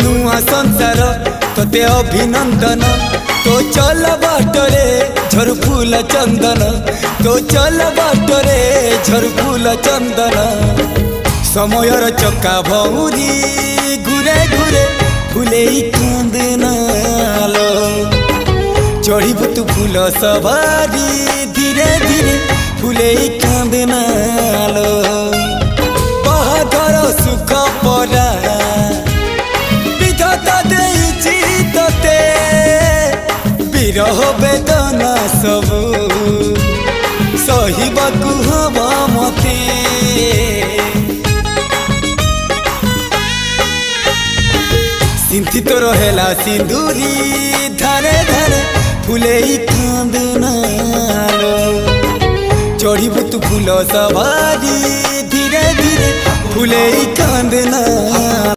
नुआ संसार तोते अभिनंदन तो चल बाटरे झर फूल चंदन तो चल बाटरे झर फूल चंदन समयर चक्का भौरी घुरे घुरे फूले कांदनालो चढ़ीबु तू फूल सवारी धीरे धीरे फूले कांदनालो बाहादर सुख परा विधाता देइछि तोते विरह वेदना सबु सहिबाकु हवा मते सिंथी तो रहेला सिंदूरी धारे धारे फूले कांदनालो चढ़ीबु तू फूल सवारी धीरे धीरे फूले कांदना।